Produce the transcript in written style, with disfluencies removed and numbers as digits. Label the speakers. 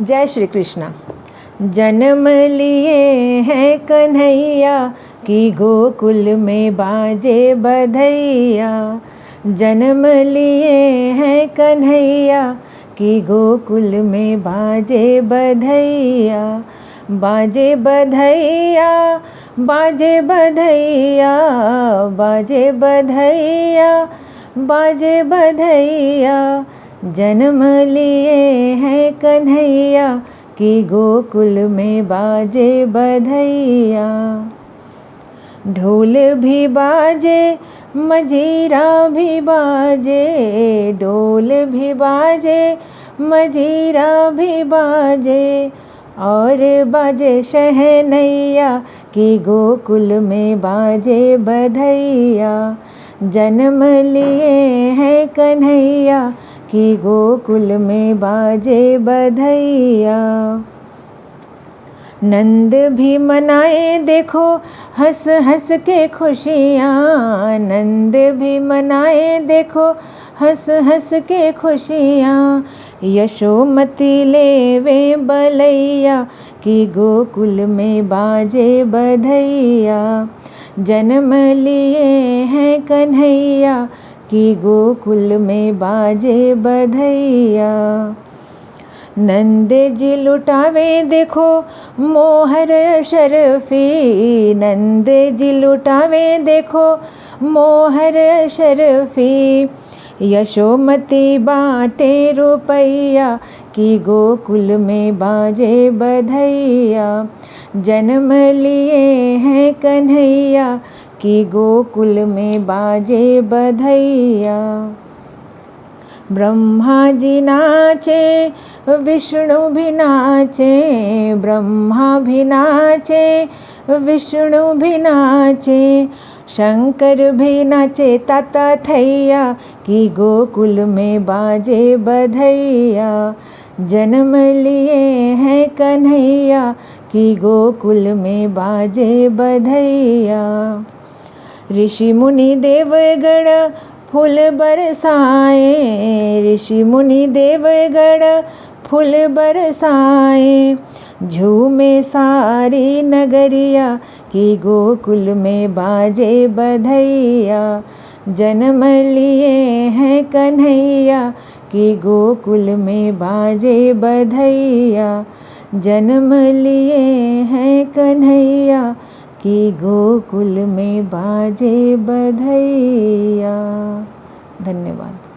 Speaker 1: जय श्री कृष्ण। जन्म लिए हैं कन्हैया कि गोकुल में बाजे बधैया। जन्म लिए हैं कन्हैया कि गोकुल में बाजे बधैया। बाजे बधैया, बाजे बधैया, बाजे बधैया, बाजे बधैया। जन्म लिए हैं कन्हैया कि गोकुल में बाजे बधैया। ढोल भी बाजे, मजीरा भी बाजे, ढोल भी बाजे, मजीरा भी बाजे, और बाजे शहनैया कि गोकुल में बाजे बधैया। जन्म लिए हैं कन्हैया कि गोकुल में बाजे बधैया। नंद भी मनाए देखो हंस हंस के खुशियाँ, नंद भी मनाए देखो हंस हंस के खुशियाँ। यशोमती लेवे बलैया कि गोकुल में बाजे बधैया। जन्म लिए हैं कन्हैया कि गोकुल में बाजे बधैया। नंद जी लुटावे देखो मोहर शर्फी, नंद जी लुटावे देखो मोहर शर्फी। यशोमती बाटे रुपैया कि गोकुल में बाजे बधैया। जन्म लिए हैं कन्हैया कि गोकुल में बाजे बधैया। ब्रह्मा जी नाचे, विष्णु भी नाचे, ब्रह्मा भी नाचे, विष्णु भी नाचे, शंकर भी नाचे ताता थैया कि गोकुल में बाजे बधैया। जन्म लिए हैं कन्हैया कि गोकुल में बाजे बधैया। ऋषि मुनि देवगण फूल बरसाए, ऋषि मुनि देवगण फूल बरसाए, झूमे सारी नगरिया कि गोकुल में बाजे बधैया। जन्म लिए हैं कन्हैया कि गोकुल में बाजे बधैया। जन्म लिए हैं कन्हैया कि गोकुल में बाजे बधैया। धन्यवाद।